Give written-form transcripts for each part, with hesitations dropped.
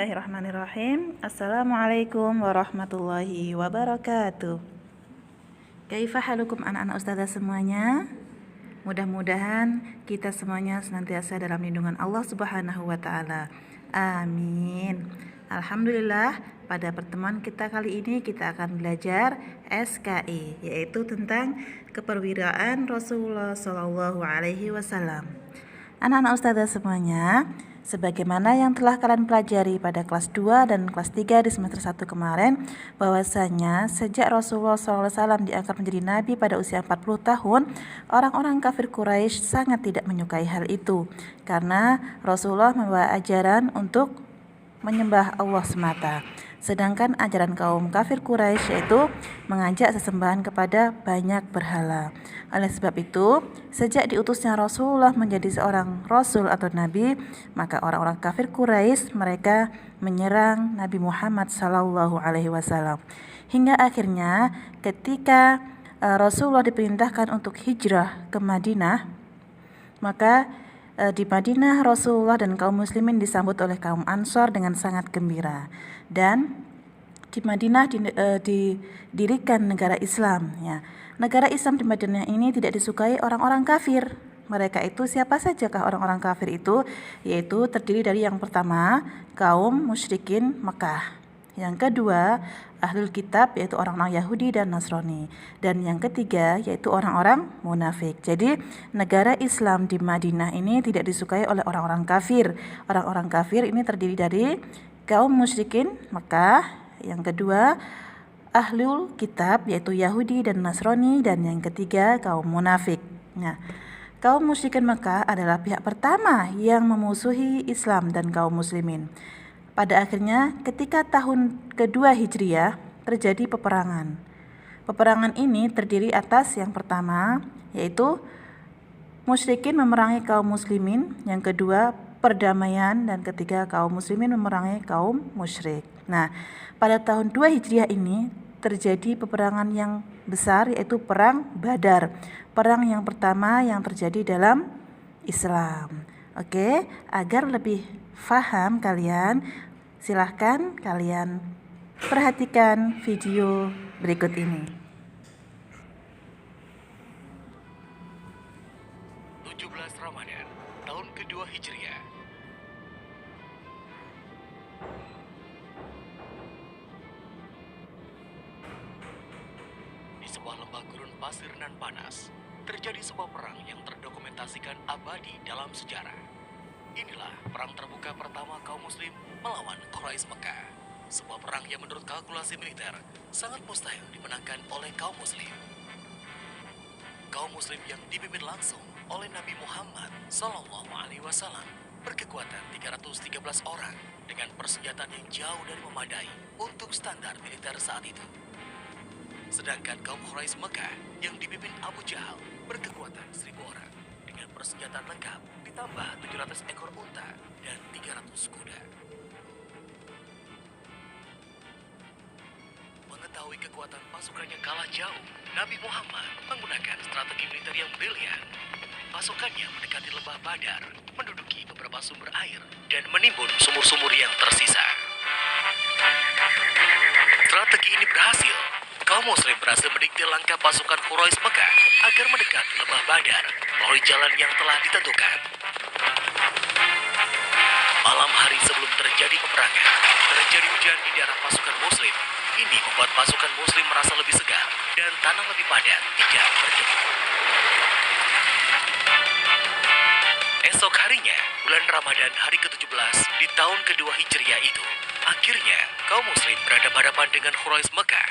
Bismillahirrahmanirrahim. Assalamualaikum warahmatullahi wabarakatuh. Kaifa halukum anak-anak ustazah semuanya? Mudah-mudahan kita semuanya senantiasa dalam lindungan Allah Subhanahu wa taala. Amin. Alhamdulillah, pada pertemuan kita kali ini kita akan belajar SKI, yaitu tentang keperwiraan Rasulullah Shallallahu alaihi wasallam. Anak-anak ustazah semuanya, sebagaimana yang telah kalian pelajari pada kelas 2 dan kelas 3 di semester 1 kemarin, bahwasanya sejak Rasulullah SAW diangkat menjadi nabi pada usia 40 tahun, orang-orang kafir Quraisy sangat tidak menyukai hal itu, karena Rasulullah membawa ajaran untuk menyembah Allah semata. Sedangkan ajaran kaum kafir Quraisy yaitu mengajak sesembahan kepada banyak berhala. Oleh sebab itu, sejak diutusnya Rasulullah menjadi seorang rasul atau nabi, maka orang-orang kafir Quraisy mereka menyerang Nabi Muhammad sallallahu alaihi wasallam. Hingga akhirnya ketika Rasulullah diperintahkan untuk hijrah ke Madinah, maka di Madinah Rasulullah dan kaum muslimin disambut oleh kaum Ansor dengan sangat gembira, dan di Madinah didirikan negara Islam ya. Negara Islam di Madinah ini tidak disukai orang-orang kafir. Mereka itu siapa sajakah orang-orang kafir itu? Yaitu terdiri dari yang pertama kaum musyrikin Mekah, yang kedua ahlul kitab yaitu orang-orang Yahudi dan Nasrani, dan yang ketiga yaitu orang-orang munafik. Jadi negara Islam di Madinah ini tidak disukai oleh orang-orang kafir. Orang-orang kafir ini terdiri dari kaum musyrikin Mekah, yang kedua ahlul kitab yaitu Yahudi dan Nasrani, dan yang ketiga kaum munafik. Nah, kaum musyrikin Mekah adalah pihak pertama yang memusuhi Islam dan kaum muslimin. Pada akhirnya ketika tahun kedua Hijriah terjadi peperangan. Peperangan ini terdiri atas yang pertama yaitu musyrikin memerangi kaum muslimin, yang kedua perdamaian, dan ketiga kaum muslimin memerangi kaum musyrik. Nah, pada tahun 2 Hijriah ini terjadi peperangan yang besar yaitu perang Badar. Perang yang pertama yang terjadi dalam Islam. Oke, agar lebih faham kalian, silahkan kalian perhatikan video berikut ini. 17 Ramadan, tahun kedua Hijriah. Di sebuah lembah gurun pasir nan panas, terjadi sebuah perang yang terdokumentasikan abadi dalam sejarah. Inilah perang terbuka pertama kaum muslim melawan Quraisy Mekah. Sebuah perang yang menurut kalkulasi militer sangat mustahil dimenangkan oleh kaum muslim. Kaum muslim yang dipimpin langsung oleh Nabi Muhammad Sallallahu Alaihi Wasallam berkekuatan 313 orang dengan persenjataan yang jauh dari memadai untuk standar militer saat itu. Sedangkan kaum Quraisy Mekah yang dipimpin Abu Jahal berkekuatan 1000 orang dengan persenjataan lengkap ditambah 700 ekor unta dan 300 kuda. Mengetahui kekuatan pasukannya kalah jauh, Nabi Muhammad menggunakan strategi militer yang brilian. Pasukannya mendekati lembah Badar, menduduki beberapa sumber air, dan menimbun sumur-sumur yang tersisa. Strategi ini berhasil. Kaum muslim berhasil mendikte langkah pasukan Quraisy Mekah agar mendekati lembah Badar melalui jalan yang telah ditentukan. Malam hari sebelum terjadi peperangan, terjadi hujan di daerah pasukan muslim. Ini membuat pasukan muslim merasa lebih segar dan tanah lebih padat, tidak berdebu. Esok harinya, bulan Ramadan hari ke-17 di tahun kedua Hijriah itu, akhirnya kaum muslim berhadapan-hadapan dengan Quraisy Mekah.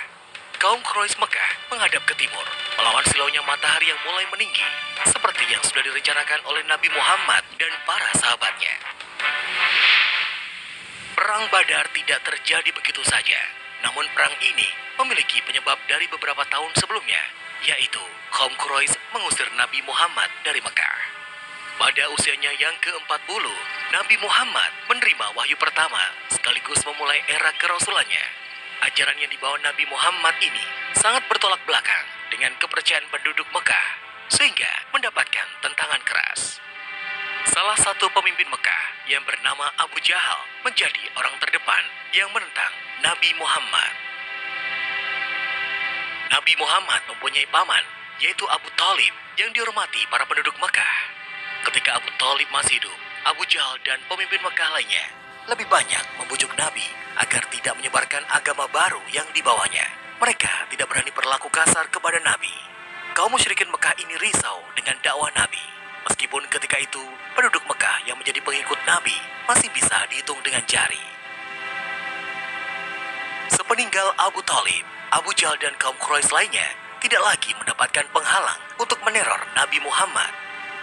Kaum Quraisy Mekah menghadap ke timur, melawan silaunya matahari yang mulai meninggi, seperti yang sudah direncanakan oleh Nabi Muhammad dan para sahabatnya. Perang Badar tidak terjadi begitu saja, namun perang ini memiliki penyebab dari beberapa tahun sebelumnya, yaitu kaum Quraisy mengusir Nabi Muhammad dari Mekah. Pada usianya yang ke-40, Nabi Muhammad menerima wahyu pertama sekaligus memulai era kerasulannya. Ajaran yang dibawa Nabi Muhammad ini sangat bertolak belakang dengan kepercayaan penduduk Mekah, sehingga mendapatkan tentangan keras. Salah satu pemimpin Mekah yang bernama Abu Jahal menjadi orang terdepan yang menentang Nabi Muhammad. Nabi Muhammad mempunyai paman, yaitu Abu Thalib, yang dihormati para penduduk Mekah. Ketika Abu Thalib masih hidup, Abu Jahal dan pemimpin Mekah lainnya lebih banyak membujuk Nabi agar tidak menyebarkan agama baru yang dibawanya. Mereka tidak berani berlaku kasar kepada Nabi. Kaum musyrikin Mekah ini risau dengan dakwah Nabi. Meskipun ketika itu, penduduk Mekah yang menjadi pengikut Nabi masih bisa dihitung dengan jari. Sepeninggal Abu Thalib, Abu Jahal dan kaum Quraisy lainnya tidak lagi mendapatkan penghalang untuk meneror Nabi Muhammad.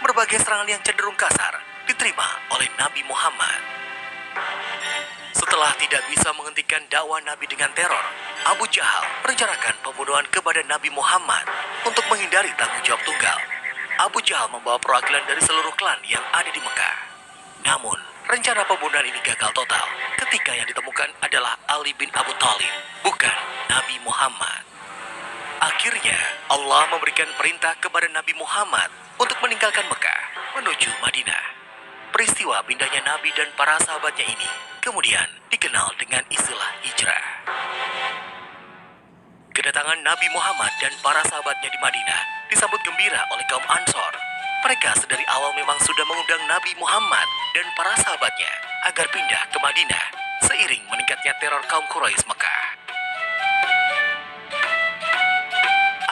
Berbagai serangan yang cenderung kasar diterima oleh Nabi Muhammad. Setelah tidak bisa menghentikan dakwah Nabi dengan teror, Abu Jahal merencanakan pembunuhan kepada Nabi Muhammad untuk menghindari tanggung jawab tunggal. Abu Jahal membawa perwakilan dari seluruh klan yang ada di Mekah. Namun, rencana pembunuhan ini gagal total ketika yang ditemukan adalah Ali bin Abu Thalib, bukan Nabi Muhammad. Akhirnya, Allah memberikan perintah kepada Nabi Muhammad untuk meninggalkan Mekah menuju Madinah. Peristiwa pindahnya Nabi dan para sahabatnya ini kemudian dikenal dengan istilah hijrah. Kedatangan Nabi Muhammad dan para sahabatnya di Madinah disambut gembira oleh kaum Ansor. Mereka sedari awal memang sudah mengundang Nabi Muhammad dan para sahabatnya agar pindah ke Madinah seiring meningkatnya teror kaum Quraisy Mekah.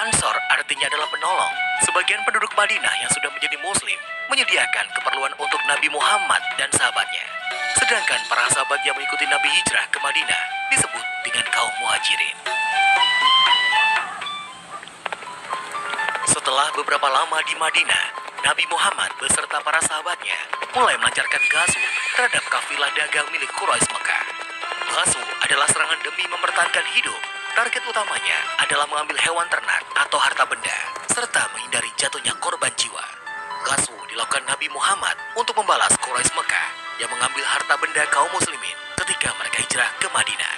Ansor artinya adalah penolong. Sebagian penduduk Madinah yang sudah menjadi muslim menyediakan keperluan untuk Nabi Muhammad dan sahabatnya. Sedangkan para sahabat yang mengikuti Nabi hijrah ke Madinah disebut dengan kaum muhajirin. Setelah beberapa lama di Madinah, Nabi Muhammad beserta para sahabatnya mulai melancarkan ghazwu terhadap kafilah dagang milik Quraisy Mekah. Ghazwu adalah serangan demi mempertahankan hidup. Target utamanya adalah mengambil hewan ternak atau harta benda, serta menghindari jatuhnya korban jiwa. Ghazwu dilakukan Nabi Muhammad untuk membalas Quraisy Mekah yang mengambil harta benda kaum muslimin ketika mereka hijrah ke Madinah.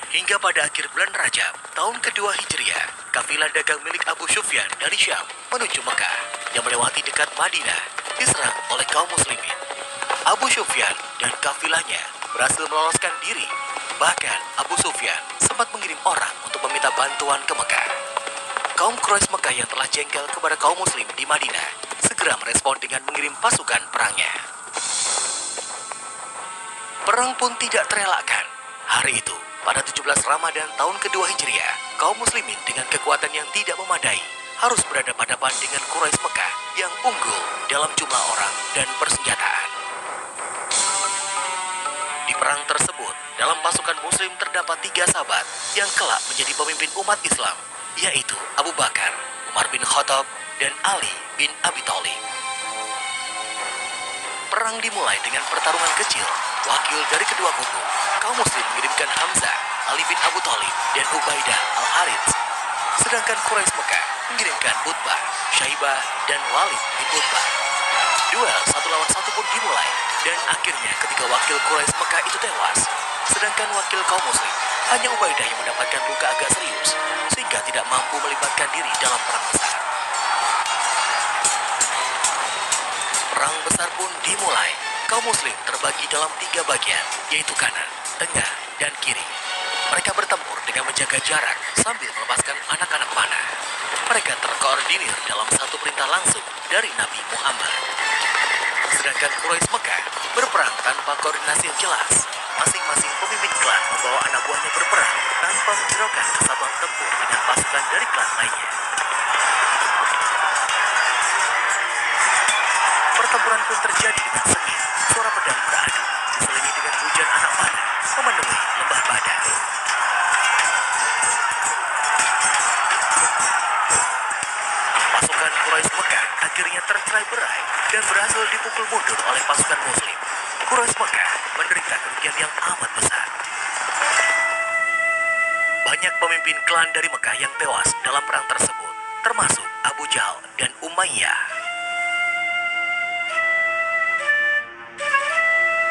Hingga pada akhir bulan Rajab, tahun kedua Hijriah, kafilah dagang milik Abu Sufyan dari Syam menuju Mekah yang melewati dekat Madinah diserang oleh kaum muslimin. Abu Sufyan dan kafilahnya berhasil meloloskan diri. Bahkan Abu Sufyan sempat mengirim orang untuk meminta bantuan ke Mekah. Kaum Quraisy Mekah yang telah jengkel kepada kaum muslim di Madinah segera merespon dengan mengirim pasukan perangnya. Perang pun tidak terelakkan. Hari itu, pada 17 Ramadan tahun kedua Hijriah, kaum muslimin dengan kekuatan yang tidak memadai harus berhadapan-hadapan dengan Quraisy Mekah yang unggul dalam jumlah orang dan persenjataan. Di perang tersebut, dalam pasukan muslim terdapat 3 sahabat yang kelak menjadi pemimpin umat Islam, yaitu Abu Bakar, Umar bin Khattab, dan Ali bin Abi Thalib. Perang dimulai dengan pertarungan kecil. Wakil dari kedua kubu, kaum muslim mengirimkan Hamzah, Ali bin Abu Thalib, dan Ubaidah al-Harits. Sedangkan Quraisy Mekah mengirimkan Utbah, Syaibah, dan Walid bin Utbah. Duel 1 lawan 1 pun dimulai, dan akhirnya ketika wakil Quraisy Mekah itu tewas, sedangkan wakil kaum muslim hanya Ubaidah yang mendapatkan luka agak serius, sehingga tidak mampu melibatkan diri dalam perang besar. Perang besar pun dimulai. Kaum muslim terbagi dalam 3 bagian, yaitu kanan, tengah, dan kiri. Mereka bertempur dengan menjaga jarak sambil melepaskan anak-anak panah. Mereka terkoordinir dalam satu perintah langsung dari Nabi Muhammad. Sedangkan Quraisy Mekah berperang tanpa koordinasi yang jelas. Masing-masing pemimpin klan membawa anak buahnya berperang tanpa menghiraukan kesatuan tempur dengan pasukan dari klan lainnya. Pertempuran pun terjadi dengan sengit, suara pedang beradu, diselingi dengan hujan anak panah, memenuhi lembah Badar. Pasukan Quraisy Mekah akhirnya tercerai-berai dan berhasil dipukul mundur oleh pasukan muslim. Quraisy Mekah menderita kerugian yang amat besar. Banyak pemimpin klan dari Mekah yang tewas dalam perang tersebut, termasuk Abu Jahal dan Umayyah.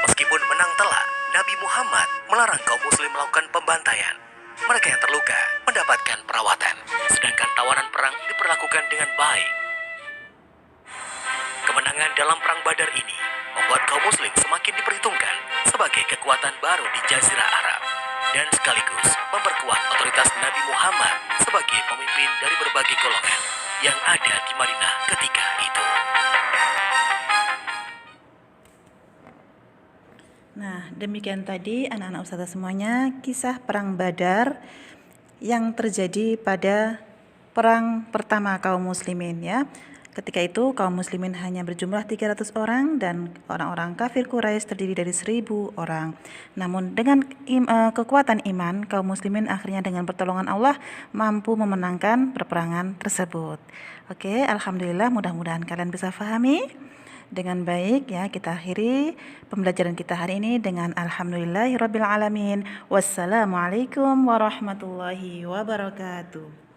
Meskipun menang telak, Nabi Muhammad melarang kaum muslim melakukan pembantaian. Mereka yang terluka mendapatkan perawatan, sedangkan tawanan perang diperlakukan dengan baik. Kemenangan dalam Perang Badar ini membuat kaum muslim semakin diperhitungkan sebagai kekuatan baru di Jazirah Arab dan sekaligus memperkuat otoritas Nabi Muhammad sebagai pemimpin dari berbagai golongan yang ada di Madinah ketika itu. Nah, demikian tadi anak-anak ustazah semuanya kisah Perang Badar yang terjadi pada perang pertama kaum muslimin ya. Ketika itu kaum muslimin hanya berjumlah 300 orang dan orang-orang kafir Quraisy terdiri dari 1000 orang. Namun dengan kekuatan iman, kaum muslimin akhirnya dengan pertolongan Allah mampu memenangkan peperangan tersebut. Oke, alhamdulillah, mudah-mudahan kalian bisa pahami dengan baik ya. Kita akhiri pembelajaran kita hari ini dengan alhamdulillahirabbil alamin. Wassalamualaikum warahmatullahi wabarakatuh.